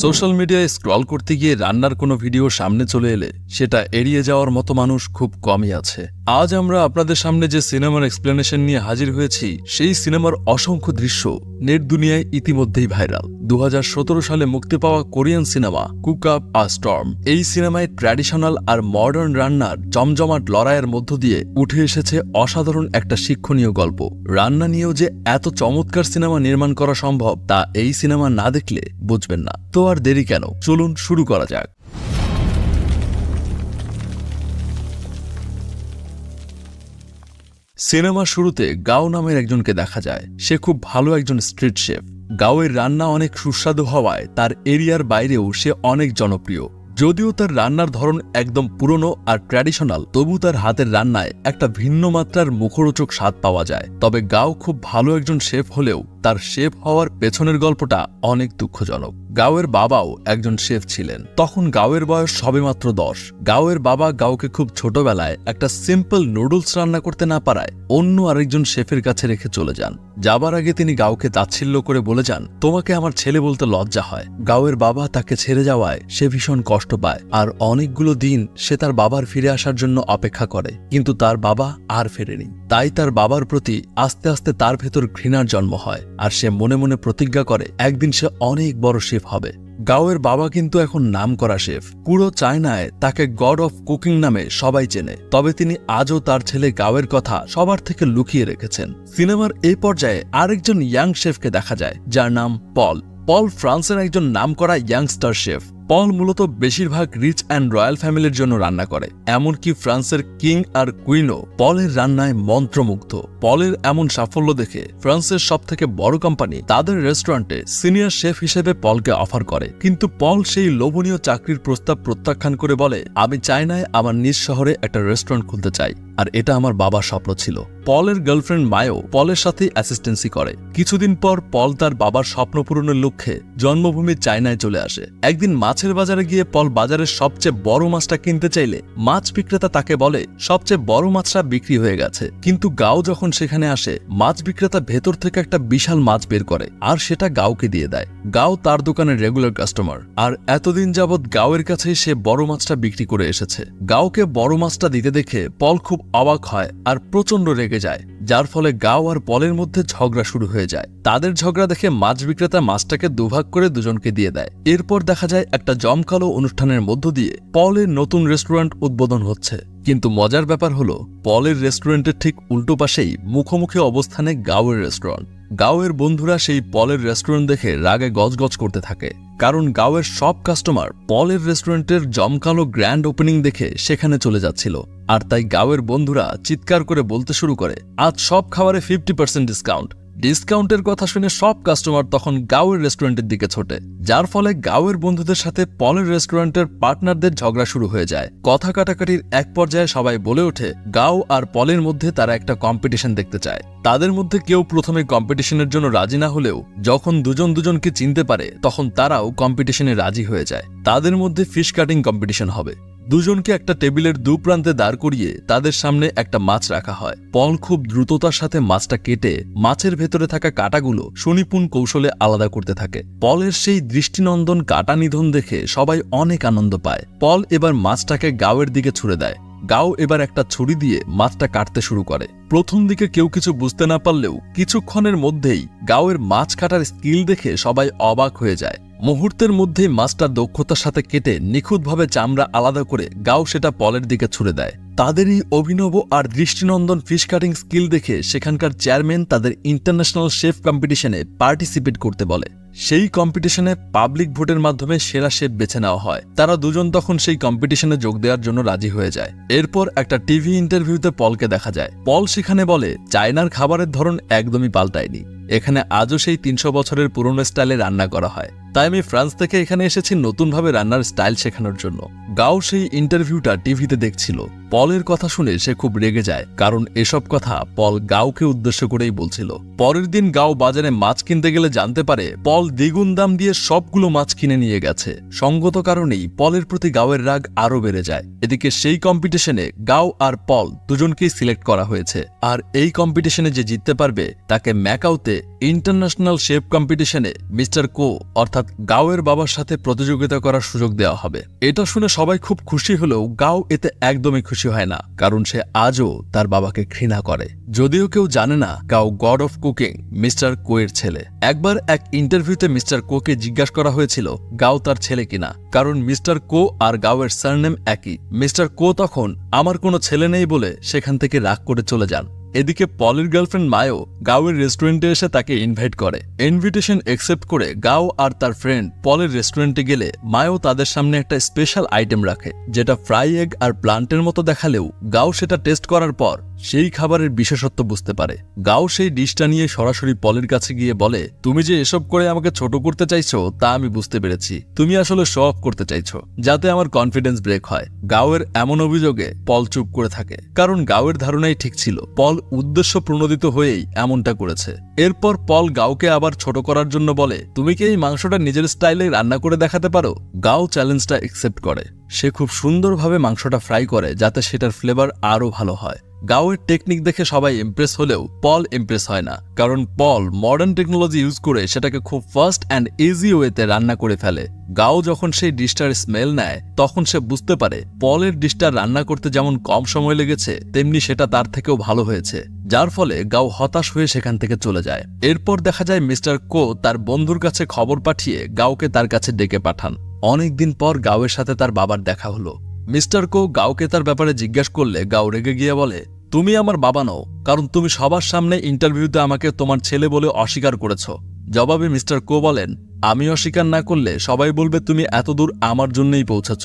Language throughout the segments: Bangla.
সোশ্যাল মিডিয়ায় স্ক্রল করতে গিয়ে রান্নার কোনো ভিডিও সামনে চলে এলে সেটা এড়িয়ে যাওয়ার মতো মানুষ খুব কমই আছে। আজ আমরা আপনাদের সামনে যে সিনেমার এক্সপ্লেনেশন নিয়ে হাজির হয়েছি সেই সিনেমার অসংখ্য দৃশ্য নেট দুনিয়ায় ইতিমধ্যেই ভাইরাল। 2017 সালে মুক্তি পাওয়া কোরিয়ান সিনেমা কুক আপ আ স্টর্ম। এই সিনেমায় ট্র্যাডিশনাল আর মডার্ন রান্নার জমজমাট লড়াইয়ের মধ্য দিয়ে উঠে এসেছে অসাধারণ একটা শিক্ষণীয় গল্প। রান্না নিয়েও যে এত চমৎকার সিনেমা নির্মাণ করা সম্ভব তা এই সিনেমা না দেখলে বুঝবেন না। তো আর দেরি কেন, চলুন শুরু করা যাক। সিনেমার শুরুতে গাও নামের একজনকে দেখা যায়। সে খুব ভালো একজন স্ট্রিট শেফ। গাওয়ের রান্না অনেক সুস্বাদু হওয়ায় তার এরিয়ার বাইরেও সে অনেক জনপ্রিয়। যদিও তার রান্নার ধরন একদম পুরনো আর ট্র্যাডিশনাল, তবু তার হাতের রান্নায় একটা ভিন্ন মাত্রার মুখরোচক স্বাদ পাওয়া যায়। তবে গাও খুব ভালো একজন শেফ হলেও তার শেফ হওয়ার পেছনের গল্পটা অনেক দুঃখজনক। গাওয়ের বাবাও একজন শেফ ছিলেন। তখন গাওয়ের বয়স সবেমাত্র 10। গাওয়ের বাবা গাওকে খুব ছোটবেলায় একটা সিম্পল নুডলস রান্না করতে না পারায় অন্য আরেকজন শেফের কাছে রেখে চলে যান। যাবার আগে তিনি গাওকে তাচ্ছিল্য করে বলে যান, তোমাকে আমার ছেলে বলতে লজ্জা হয়। গাওয়ের বাবা তাকে ছেড়ে যাওয়ায় সে ভীষণ কষ্ট পায় আর অনেকগুলো দিন সে তার বাবার ফিরে আসার জন্য অপেক্ষা করে, কিন্তু তার বাবা আর ফেরেনি। তাই তার বাবার প্রতি আস্তে আস্তে তার ভেতর ঘৃণার জন্ম হয় আর সে মনে মনে প্রতিজ্ঞা করে একদিন সে অনেক বড় শেফ হবে। গাওয়ের বাবা কিন্তু এখন নামকরা শেফ। পুরো চায়নায় তাকে গড অফ কুকিং নামে সবাই চেনে। তবে তিনি আজও তার ছেলে গাওয়ের কথা সবার থেকে লুকিয়ে রেখেছেন। সিনেমার এই পর্যায়ে আরেকজন ইয়াং শেফকে দেখা যায় যার নাম পল। পল ফ্রান্সের একজন নামকরা ইয়াংস্টার শেফ। পল মূলত বেশিরভাগ রিচ অ্যান্ড রয়্যাল ফ্যামিলির জন্য রান্না করে। এমনকি ফ্রান্সের কিং আর কুইনও পলের রান্নায় মন্ত্রমুগ্ধ। পলের এমন সাফল্য দেখে ফ্রান্সের সবথেকে বড় কোম্পানি তাদের রেস্টুরেন্টে সিনিয়র শেফ হিসেবে পলকে অফার করে। কিন্তু পল সেই লোভনীয় চাকরির প্রস্তাব প্রত্যাখ্যান করে বলে, আমি চায়নায় আমার নিজ শহরে একটা রেস্টুরেন্ট খুলতে চাই আর এটা আমার বাবার স্বপ্ন ছিল। পলের গার্লফ্রেন্ড মায়ও পলের সাথে অ্যাসিস্ট্যান্সি করে। কিছুদিন পর পল তার বাবার স্বপ্ন পূরণের লক্ষ্যে জন্মভূমি চায়নায় চলে আসে। একদিন মাছের বাজারে গিয়ে পল বাজারের সবচেয়ে বড় মাছটা কিনতে চাইলে মাছ বিক্রেতা তাকে বলে সবচেয়ে বড় মাছটা বিক্রি হয়ে গেছে। কিন্তু গাও যখন সেখানে আসে, মাছ বিক্রেতা ভেতর থেকে একটা বিশাল মাছ বের করে আর সেটা গাওকে দিয়ে দেয়। গাও তার দোকানের রেগুলার কাস্টমার আর এতদিন যাবৎ গাওয়ের কাছেই সে বড় মাছটা বিক্রি করে এসেছে। গাওকে বড় মাছটা দিতে দেখে পল খুব অবাক হয় আর প্রচন্ড রেগে যায়, যার ফলে গাও আর পলের মধ্যে ঝগড়া শুরু হয়ে যায়। তাদের ঝগড়া দেখে মাছ বিক্রেতা মাছটাকে দুভাগ করে দুজনকে দিয়ে দেয়। এরপর দেখা যায় একটা জমকালো অনুষ্ঠানের মধ্য দিয়ে পলের নতুন রেস্টুরেন্ট উদ্বোধন হচ্ছে। কিন্তু মজার ব্যাপার হলো পলের রেস্টুরেন্টের ঠিক উল্টো পাশেই মুখোমুখি অবস্থানে গাওয়ের রেস্টুরেন্ট। গাওয়ের বন্ধুরা সেই পলের রেস্টুরেন্ট দেখে রাগে গজগজ করতে থাকে, কারণ গাওয়ের সব কাস্টমার পলের রেস্টুরেন্টের জমকালো গ্র্যান্ড ওপেনিং দেখে সেখানে চলে যাচ্ছিল। আর তাই গাওয়ের বন্ধুরা চিৎকার করে বলতে শুরু করে, আজ সব খাবারে 50% ডিসকাউন্ট। ডিসকাউন্টের কথা শুনে সব কাস্টমার তখন গাওয়ের রেস্টুরেন্টের দিকে ছোটে, যার ফলে গাওয়ের বন্ধুদের সাথে পলের রেস্টুরেন্টের পার্টনারদের ঝগড়া শুরু হয়ে যায়। কথা কাটাকাটির এক পর্যায়ে সবাই বলে ওঠে গাও আর পলের মধ্যে তারা একটা কম্পিটিশন দেখতে চায়। তাদের মধ্যে কেউ প্রথমে কম্পিটিশনের জন্য রাজি না হলেও যখন দুজন দুজনকে চিনতে পারে তখন তারাও কম্পিটিশনে রাজি হয়ে যায়। তাদের মধ্যে ফিশ কাটিং কম্পিটিশন হবে। দুজনকে একটা টেবিলের দুপ্রান্তে দাঁড় করিয়ে তাদের সামনে একটা মাছ রাখা হয়। পল খুব দ্রুততার সাথে মাছটা কেটে মাছের ভেতরে থাকা কাঁটাগুলো সুনিপুণ কৌশলে আলাদা করতে থাকে। পলের সেই দৃষ্টিনন্দন কাঁটা নিধন দেখে সবাই অনেক আনন্দ পায়। পল এবার মাছটাকে গাওয়ের দিকে ছুড়ে দেয়। গাও এবার একটা ছুরি দিয়ে মাছটা কাটতে শুরু করে। প্রথম দিকে কেউ কিছু বুঝতে না পারলেও কিছুক্ষণের মধ্যেই গাওয়ের মাছ কাটার স্কিল দেখে সবাই অবাক হয়ে যায়। মুহূর্তের মধ্যেই মাছটা দক্ষতার সাথে কেটে নিখুঁতভাবে চামড়া আলাদা করে গাও সেটা পলের দিকে ছুড়ে দেয়। তাদের এই অভিনব আর দৃষ্টিনন্দন ফিশ কাটিং স্কিল দেখে সেখানকার চেয়ারম্যান তাদের ইন্টারন্যাশনাল শেফ কম্পিটিশনে পার্টিসিপেট করতে বলে। সেই কম্পিটিশনে পাবলিক ভোটের মাধ্যমে সেরা শেফ বেছে নেওয়া হয়। তারা দুজন তখন সেই কম্পিটিশনে যোগ দেওয়ার জন্য রাজি হয়ে যায়। এরপর একটা টিভি ইন্টারভিউতে পলকে দেখা যায়। পল সেখানে বলে, চায়নার খাবারের ধরন একদমই পাল্টায়নি। এখানে আজও সেই 300 বছরের পুরনো স্টাইলে রান্না করা হয়। তাই আমি ফ্রান্স থেকে এখানে এসেছি নতুনভাবে রান্নার স্টাইল শেখানোর জন্য। গাও সেই ইন্টারভিউটা টিভিতে দেখছিল। পলের কথা শুনে সে খুব রেগে যায়, কারণ এসব কথা পল গাওকে উদ্দেশ্য করেই বলছিল। পরের দিন গাও বাজারে মাছ কিনতে গেলে জানতে পারে পল দ্বিগুণ দাম দিয়ে সবগুলো মাছ কিনে নিয়ে গেছে। সঙ্গত কারণেই পলের প্রতি গাওয়ের রাগ আরো বেড়ে যায়। এদিকে সেই কম্পিটিশনে গাও আর পল দুজনকেই সিলেক্ট করা হয়েছে। আর এই কম্পিটিশনে যে জিততে পারবে তাকে ম্যাকাওতে ইন্টারন্যাশনাল শেফ কম্পিটিশনে মিস্টার কো অর্থাৎ গাওয়ের বাবার সাথে প্রতিযোগিতা করার সুযোগ দেওয়া হবে। এটা শুনে সবাই খুব খুশি হলেও গাও এতে একদমই খুশি হয় না, কারণ সে আজও তার বাবাকে ঘৃণা করে। যদিও কেউ জানে না গাও গড অফ কুকিং মিস্টার কো এর ছেলে। একবার এক ইন্টারভিউতে মিস্টার কোকে জিজ্ঞাসা করা হয়েছিল গাও তার ছেলে কিনা, কারণ মিস্টার কো আর গাওয়ের সারনেম একই। মিস্টার কো তখন আমার কোনো ছেলে নেই বলে সেখান থেকে রাগ করে চলে যান। এদিকে পলের গার্লফ্রেন্ড মায়ো গাওয়ের রেস্টুরেন্টে এসে তাকে ইনভাইট করে। ইনভিটেশন অ্যাকসেপ্ট করে গাও আর তার ফ্রেন্ড পলের রেস্টুরেন্টে গেলে মায়ো তাদের সামনে একটা স্পেশাল আইটেম রাখে, যেটা ফ্রাই এগ আর প্লান্টের মতো দেখালেও গাও সেটা টেস্ট করার পর সেই খাবারের বিশেষত্ব বুঝতে পারে। গাও সেই ডিশটা নিয়ে সরাসরি পলের কাছে গিয়ে বলে, তুমি যে এসব করে আমাকে ছোট করতে চাইছো তা আমি বুঝতে পেরেছি। তুমি আসলে শো অফ করতে চাইছো যাতে আমার কনফিডেন্স ব্রেক হয়। গাওয়ের এমন অভিযোগে পল চুপ করে থাকে, কারণ গাওয়ের ধারণাই ঠিক ছিল পল উদ্দেশ্য প্রণোদিত হয়েই এমনটা করেছে। এরপর পল গাওকে আবার ছোট করার জন্য বলে, তুমি কি এই মাংসটা নিজের স্টাইলে রান্না করে দেখাতে পারো? গাও চ্যালেঞ্জটা অ্যাকসেপ্ট করে। সে খুব সুন্দরভাবে মাংসটা ফ্রাই করে যাতে সেটার ফ্লেভার আরও ভালো হয়। গাওয়ের টেকনিক দেখে সবাই ইমপ্রেস হলেও পল ইমপ্রেস হয় না, কারণ পল মডার্ন টেকনোলজি ইউজ করে সেটাকে খুব ফাস্ট অ্যান্ড ইজি ওয়েতে রান্না করে ফেলে। গাও যখন সেই ডিশটার স্মেল নেয় তখন সে বুঝতে পারে পলের ডিশটা রান্না করতে যেমন কম সময় লেগেছে তেমনি সেটা তার থেকেও ভালো হয়েছে, যার ফলে গাও হতাশ হয়ে সেখান থেকে চলে যায়। এরপর দেখা যায় মিস্টার কো তার বন্ধুর কাছে খবর পাঠিয়ে গাওকে তার কাছে ডেকে পাঠান। অনেকদিন পর গাওয়ের সাথে তার বাবার দেখা হলো। মিস্টার কো গাওকে তার ব্যাপারে জিজ্ঞাসা করলে গাও রেগে গিয়ে বলে, তুমি আমার বাবা নও, কারণ তুমি সবার সামনে ইন্টারভিউতে আমাকে তোমার ছেলে বলে অস্বীকার করেছ। জবাবে মিস্টার কো বলেন, আমি অস্বীকার না করলে সবাই বলবে তুমি এতদূর আমার জন্যই পৌঁছেছ,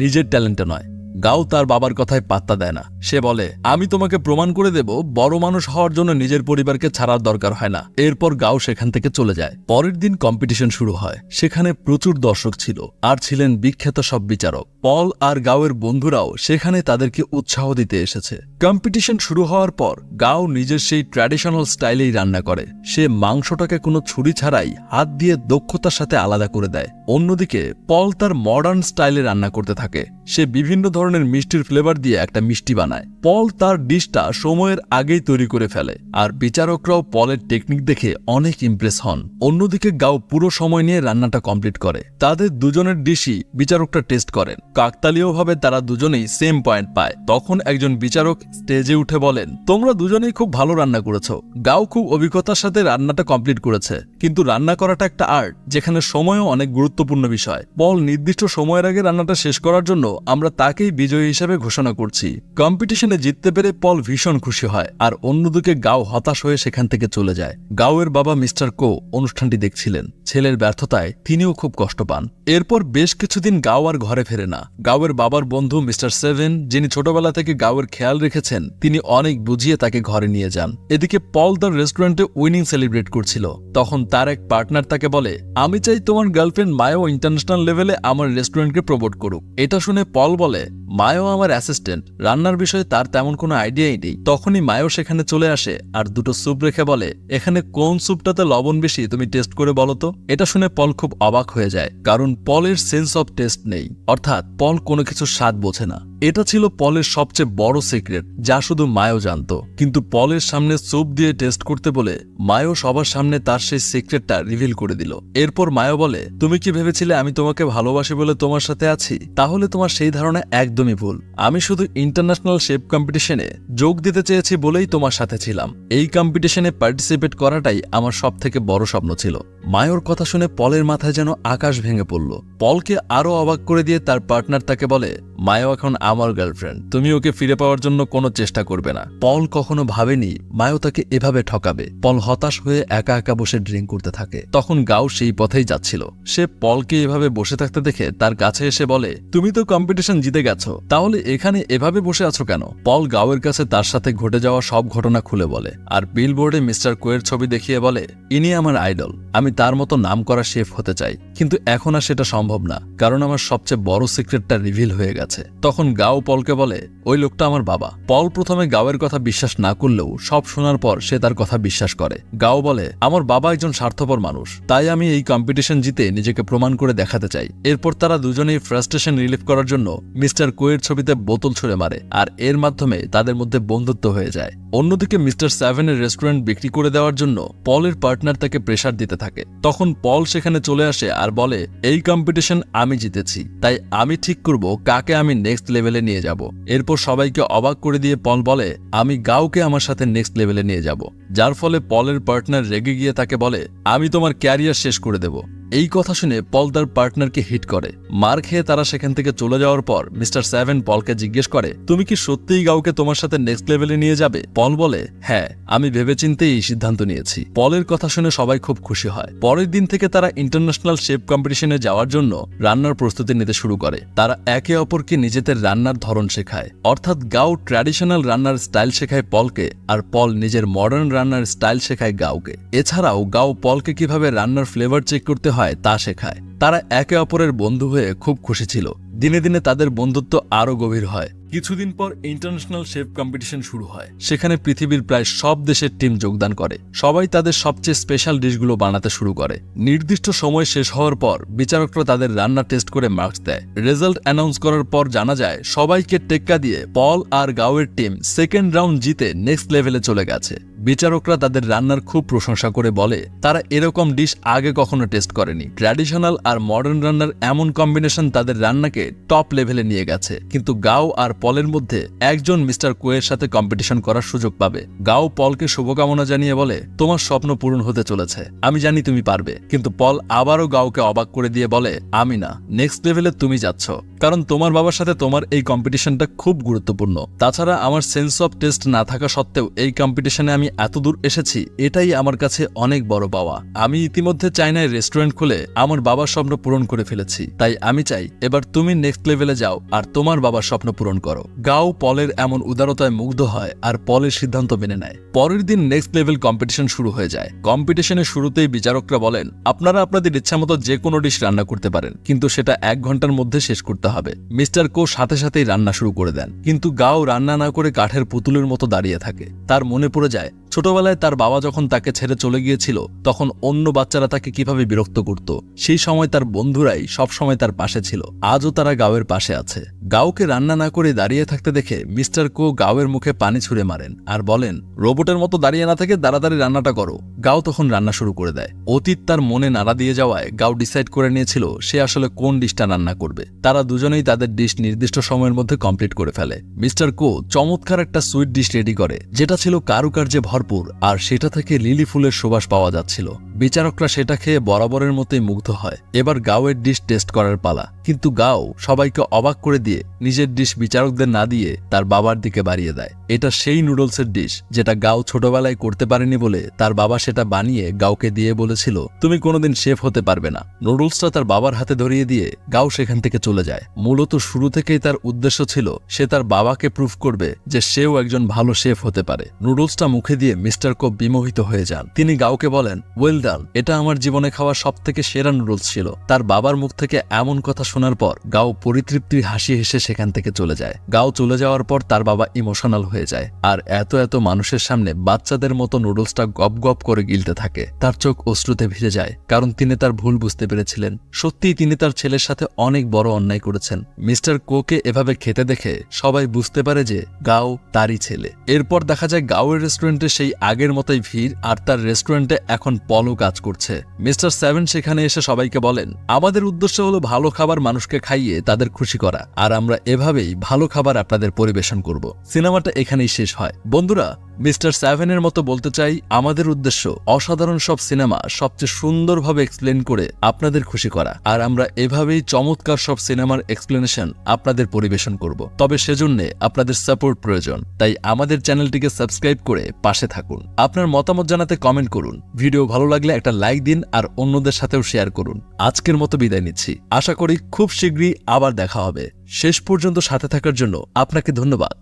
নিজের ট্যালেন্টে নয়। গাও তার বাবার কথায় পাত্তা দেয় না। সে বলে, আমি তোমাকে প্রমাণ করে দেব বড় মানুষ হওয়ার জন্য নিজের পরিবারকে ছাড়ার দরকার হয় না। এরপর গাও সেখান থেকে চলে যায়। পরের দিন কম্পিটিশন শুরু হয়। সেখানে প্রচুর দর্শক ছিল আর ছিলেন বিখ্যাত সব বিচারক। পল আর গাওয়ের বন্ধুরাও সেখানে তাদেরকে উৎসাহ দিতে এসেছে। কম্পিটিশন শুরু হওয়ার পর গাও নিজের সেই ট্র্যাডিশনাল স্টাইলেই রান্না করে। সে মাংসটাকে কোনো ছুরি ছাড়াই হাত দিয়ে দক্ষতার সাথে আলাদা করে দেয়। অন্যদিকে পল তার মডার্ন স্টাইলে রান্না করতে থাকে। সে বিভিন্ন ধরনের মিষ্টির ফ্লেভার দিয়ে একটা মিষ্টি বানায়। পল তার ডিশটা সময়ের আগেই তৈরি করে ফেলে আর বিচারকরাও পলের টেকনিক দেখে অনেক ইমপ্রেস হন। অন্যদিকে গাও পুরো সময় নিয়ে রান্নাটা কমপ্লিট করে। তাদের দুজনের ডিশই বিচারকরা টেস্ট করেন। কাকতালীয়ভাবে তারা দুজনেই সেম পয়েন্ট পায়। তখন একজন বিচারক স্টেজে উঠে বলেন, তোমরা দুজনেই খুব ভালো রান্না করেছো। গাও খুব অভিজ্ঞতার সাথে রান্নাটা কমপ্লিট করেছে, কিন্তু রান্না করাটা একটা আর্ট, যেখানে সময়ও অনেক গুরুত্বপূর্ণ বিষয়। পল নির্দিষ্ট সময়ের আগে রান্নাটা শেষ করার জন্য আমরা তাকেই বিজয়ী হিসেবে ঘোষণা করছি। কম্পিটিশনে জিততে পেরে পল ভীষণ খুশি হয়, আর অন্যদিকে গাও হতাশ হয়ে সেখান থেকে চলে যায়। গাওয়ের বাবা মিস্টার কো অনুষ্ঠানটি দেখছিলেন। ছেলের ব্যর্থতায় তিনিও খুব কষ্ট পান। এরপর বেশ কিছুদিন গাও আর ঘরে ফেরে না। গাওয়ের বাবার বন্ধু মিস্টার সেভেন, যিনি ছোটবেলা থেকে গাওয়ের খেয়াল রেখেছেন, তিনি অনেক বুঝিয়ে তাকে ঘরে নিয়ে যান। এদিকে পল তার রেস্টুরেন্টে উইনিং সেলিব্রেট করছিল। তখন তার এক পার্টনার তাকে বলে, আমি চাই তোমার গার্লফ্রেন্ড মায়ো ইন্টারন্যাশনাল লেভেলে আমার রেস্টুরেন্টকে প্রমোট করুক। এটা শুনে পল বলে, মায়ো আমার অ্যাসিস্ট্যান্ট, রান্নার বিষয়ে তার তেমন কোনো আইডিয়াই নেই। তখনই মায়ো সেখানে চলে আসে আর দুটো স্যুপ রেখে বলে, এখানে কোন স্যুপটাতে লবণ বেশি তুমি টেস্ট করে বলো তো। এটা শুনে পল খুব অবাক হয়ে যায়, কারণ পলের সেন্স অফ টেস্ট নেই, অর্থাৎ পল কোনো কিছুর স্বাদ বোঝে না। এটা ছিল পলের সবচেয়ে বড় সিক্রেট, যা শুধু মায়ো জানত। কিন্তু পলের সামনে স্যুপ দিয়ে টেস্ট করতে বলে মায়ো সবার সামনে তার সেই সিক্রেটটা রিভিল করে দিল। এরপর মায়ো বলে, তুমি কি ভেবেছিলে আমি তোমাকে ভালোবাসি বলে তোমার সাথে আছি? তাহলে তোমার সেই ধারণা একদমই ভুল। আমি শুধু ইন্টারন্যাশনাল শেফ কম্পিটিশনে যোগ দিতে চেয়েছি বলেই তোমার সাথে ছিলাম। এই কম্পিটিশনে পার্টিসিপেট করাটাই আমার সব থেকে বড় স্বপ্ন ছিল। মায়োর কথা শুনে পলের মাথায় যেন আকাশ ভেঙে পড়ল। পলকে আরো অবাক করে দিয়ে তার পার্টনার তাকে বলে, মায়ো এখন আমার গার্লফ্রেন্ড, তুমি ওকে ফিরে পাওয়ার জন্য কোনো চেষ্টা করবে না। পল কখনো ভাবেনি মায়ো তাকে এভাবে ঠকাবে। পল হতাশ হয়ে একা একা বসে ড্রিঙ্ক করতে থাকে। তখন গাও সেই পথেই যাচ্ছিল। সে পলকে এভাবে বসে থাকতে দেখে তার কাছে এসে বলে, তুমি তো কম্পিটিশন জিতে গেছো, তাহলে এখানে এভাবে বসে আছো কেন? পল গাওয়ের কাছে তার সাথে ঘটে যাওয়া সব ঘটনা খুলে বলে, আর বিলবোর্ডে মিস্টার কোয়ের ছবি দেখিয়ে বলে, ইনি আমার আইডল, আমি তার মতো নাম করা শেফ হতে চাই, কিন্তু এখন আর সেটা সম্ভব না, কারণ আমার সবচেয়ে বড় সিক্রেটটা রিভিল হয়ে গেছে। তখন গাও পলকে বলে, ওই লোকটা আমার বাবা। পল প্রথমে গাওয়ের কথা বিশ্বাস না করলেও সব শোনার পর সে তার কথা বিশ্বাস করে। গাও বলে, আমার বাবা একজন স্বার্থপর মানুষ, তাই আমি এই কম্পিটিশন জিতে নিজেকে প্রমাণ করে দেখাতে চাই। এরপর তারা দুজনেই ফ্রাস্ট্রেশন রিলিফ করার জন্য মিস্টার কোয়ের ছবিতে বোতল ছুঁড়ে মারে, আর এর মাধ্যমে তাদের মধ্যে বন্ধুত্ব হয়ে যায়। অন্যদিকে মিস্টার সেভেনের রেস্টুরেন্ট বিক্রি করে দেওয়ার জন্য পলের পার্টনার তাকে প্রেসার দিতে থাকে। তখন পল সেখানে চলে আসে আর বলে, এই কম্পিটিশন আমি জিতেছি, তাই আমি ঠিক করব কাকে আমি নেক্সট লেভেলে নিয়ে যাব। এরপর সবাইকে অবাক করে দিয়ে পল বলে, আমি গাওকে আমার সাথে নেক্সট লেভেলে নিয়ে যাব। যার ফলে পলের পার্টনার রেগে গিয়ে তাকে বলে, আমি তোমার ক্যারিয়ার শেষ করে দেব। এই কথা শুনে পল তার পার্টনারকে হিট করে। মার খেয়ে তারা সেখান থেকে চলে যাওয়ার পর মিস্টার সেভেন পলকে জিজ্ঞেস করে, তুমি কি সত্যিই গাওকে তোমার সাথে নেক্সট লেভেলে নিয়ে যাবে? পল বলে, হ্যাঁ, আমি ভেবেচিন্তেই এই সিদ্ধান্ত নিয়েছি। পলের কথা শুনে সবাই খুব খুশি হয়। পরের দিন থেকে তারা ইন্টারন্যাশনাল শেফ কম্পিটিশনে যাওয়ার জন্য রান্নার প্রস্তুতি নিতে শুরু করে। তারা একে অপরকে নিজেদের রান্নার ধরন শেখায়, অর্থাৎ গাও ট্র্যাডিশনাল রান্নার স্টাইল শেখায় পলকে, আর পল নিজের মডার্ন রান্নার স্টাইল শেখায় গাওকে। এছাড়াও গাও পলকে কিভাবে রান্নার ফ্লেভার চেক করতে হয় তা শেখায়। তারা একে অপরের বন্ধু হয়ে খুব খুশি ছিল। দিনে দিনে তাদের বন্ধুত্ব আরো গভীর হয়। কিছুদিন পর ইন্টারন্যাশনাল শেফ কম্পিটিশন শুরু হয়। সেখানে পৃথিবীর প্রায় সব দেশের টিম যোগদান করে। সবাই তাদের সবচেয়ে স্পেশাল ডিশগুলো বানাতে শুরু করে। নির্দিষ্ট সময় শেষ হওয়ার পর বিচারকরা তাদের রান্না টেস্ট করে মার্কস দেয়। রেজাল্ট অ্যানাউন্স করার পর জানা যায় সবাইকে টেক্কা দিয়ে পল আর গাওয়ের টিম সেকেন্ড রাউন্ড জিতে নেক্সট লেভেলে চলে গেছে। বিচারকরা তাদের রান্নার খুব প্রশংসা করে বলে, তারা এরকম ডিশ আগে কখনো টেস্ট করেনি। ট্র্যাডিশনাল আর মডার্ন রান্নার এমন কম্বিনেশন তাদের রান্নাকে টপ লেভেলে নিয়ে গেছে। কিন্তু গাও আর পলের মধ্যে একজন মিস্টার কোয়ের সাথে কম্পিটিশন করার সুযোগ পাবে। গাও পলকে শুভকামনা জানিয়ে বলে, তোমার স্বপ্ন পূরণ হতে চলেছে, আমি জানি তুমি পারবে। কিন্তু পল আবারও গাওকে অবাক করে দিয়ে বলে, আমি না, নেক্সট লেভেলে তুমি যাচ্ছ, কারণ তোমার বাবার সাথে তোমার এই কম্পিটিশনটা খুব গুরুত্বপূর্ণ। তাছাড়া আমার সেন্স অফ টেস্ট না থাকা সত্ত্বেও এই কম্পিটিশনে আমি এত দূর এসেছি, এটাই আমার কাছে অনেক বড় পাওয়া। আমি ইতিমধ্যে চায়নায় রেস্টুরেন্ট খুলে আমার বাবার স্বপ্ন পূরণ করে ফেলেছি, তাই আমি চাই এবার তুমি নেক্সট লেভেলে যাও আর তোমার বাবার স্বপ্ন পূরণ করো। গাও পলের এমন উদারতায় মুগ্ধ হয় আর পলের সিদ্ধান্ত মেনে নেয়। পরের দিন নেক্সট লেভেল কম্পিটিশন শুরু হয়ে যায়। কম্পিটিশনের শুরুতেই বিচারকরা বলেন, আপনারা আপনাদের ইচ্ছামতো যে কোনো ডিশ রান্না করতে পারেন, কিন্তু সেটা 1 ঘন্টার মধ্যে শেষ করতে হবে। মিস্টার কো সাথে সাথেই রান্না শুরু করে দেন, কিন্তু গাও রান্না না করে কাঠের পুতুলের মতো দাঁড়িয়ে থাকে। তার মনে পড়ে যায় ছোটবেলায় তার বাবা যখন তাকে ছেড়ে চলে গিয়েছিল, তখন অন্য বাচ্চারা তাকে কিভাবে বিরক্ত করত। সেই সময় তার বন্ধুরাই সব সময় তার পাশে ছিল। আজও তারা গাওয়ের পাশে আছে। গাওকে রান্না না করে দাঁড়িয়ে থাকতে দেখে মিস্টার কো গাওয়ের মুখে পানি ছুঁড়ে মারেন আর বলেন, রোবটের মতো দাঁড়িয়ে না থেকে তাড়াতাড়ি রান্নাটা করো। গাও তখন রান্না শুরু করে দেয়। অতীত তার মনে নাড়া দিয়ে যাওয়ায় গাও ডিসাইড করে নিয়েছিল সে আসলে কোন ডিশটা রান্না করবে। তারা দুজনেই তাদের ডিশ নির্দিষ্ট সময়ের মধ্যে কমপ্লিট করে ফেলে। মিস্টার কো চমৎকার একটা সুইট ডিশ রেডি করে, যেটা ছিল কারুকার্যে ভরপুর, আর সেটা থেকে লিলি ফুলের সুবাস পাওয়া যাচ্ছিল। বিচারকরা সেটা খেয়ে বরাবরের মতোই মুগ্ধ হয়। এবার গাওয়ের ডিশ টেস্ট করার পালা, কিন্তু গাও সবাইকে অবাক করে দিয়ে নিজের ডিশ বিচারকদের না দিয়ে তার বাবার দিকে বাড়িয়ে দেয়। এটা সেই নুডলসের ডিশ যেটা গাও ছোটবেলায় করতে পারেনি বলে তার বাবা সেটা বানিয়ে গাওকে দিয়ে বলেছিল, তুমি কোনোদিন শেফ হতে পারবে না। নুডলসটা তার বাবার হাতে ধরিয়ে দিয়ে গাও সেখান থেকে চলে যায়। মূলত শুরু থেকেই তার উদ্দেশ্য ছিল সে তার বাবাকে প্রুফ করবে যে সেও একজন ভালো শেফ হতে পারে। নুডলসটা মুখে দিয়ে মিস্টার কো বিমোহিত হয়ে যান। তিনি গাওকে বলেন, ওয়েল ডান, এটা আমার জীবনে খাওয়া সব থেকে সেরা নুডলস ছিল। তার বাবার মুখ থেকে এমন কথা শোনার পর গাও পরিতৃপ্তির হাসি হেসে সেখান থেকে চলে যায়। গাও চলে যাওয়ার পর তার বাবা ইমোশনাল হয়ে যায়, আর এত মানুষের সামনে বাচ্চাদের মতো নুডলসটা গপ গপ করে গিলতে থাকে। তার চোখ অশ্রুতে ভিজে যায়, কারণ তিনি তার ভুল বুঝতে পেরেছিলেন। সত্যিই তিনি তার ছেলের সাথে অনেক বড় অন্যায় করেছেন। মিস্টার কোকে এভাবে খেতে দেখে সবাই বুঝতে পারে যে গাও তারই ছেলে। এরপর দেখা যায় গাওয়ের রেস্টুরেন্টে সেই আগের মতোই ভিড়, আর তার রেস্টুরেন্টে এখন পলও কাজ করছে। মিস্টার সেভেন সেখানে এসে সবাইকে বলেন, আমাদের উদ্দেশ্য হলো ভালো খাবার মানুষকে খাইয়ে তাদের খুশি করা, আর আমরা এভাবেই ভালো খাবার আপনাদের পরিবেশন করব। সিনেমাটা এখানেই শেষ হয়। বন্ধুরা, মিস্টার সেভেনের মতো বলতে চাই, আমাদের উদ্দেশ্য অসাধারণ সব সিনেমা সবচেয়ে সুন্দরভাবে এক্সপ্লেন করে আপনাদের খুশি করা, আর আমরা এভাবেই চমৎকার সব সিনেমার এক্সপ্লেনেশন আপনাদের পরিবেশন করব। তবে সেজন্য আপনাদের সাপোর্ট প্রয়োজন, তাই আমাদের চ্যানেলটিকে সাবস্ক্রাইব করে পাশে থাকুন। আপনার মতামত জানাতে কমেন্ট করুন। ভিডিও ভালো লাগলে একটা লাইক দিন আর অন্যদের সাথেও শেয়ার করুন। আজকের মতো বিদায় নিচ্ছি। আশা করি খুব শীঘ্রই আবার দেখা হবে। শেষ পর্যন্ত সাথে থাকার জন্য আপনাকে ধন্যবাদ।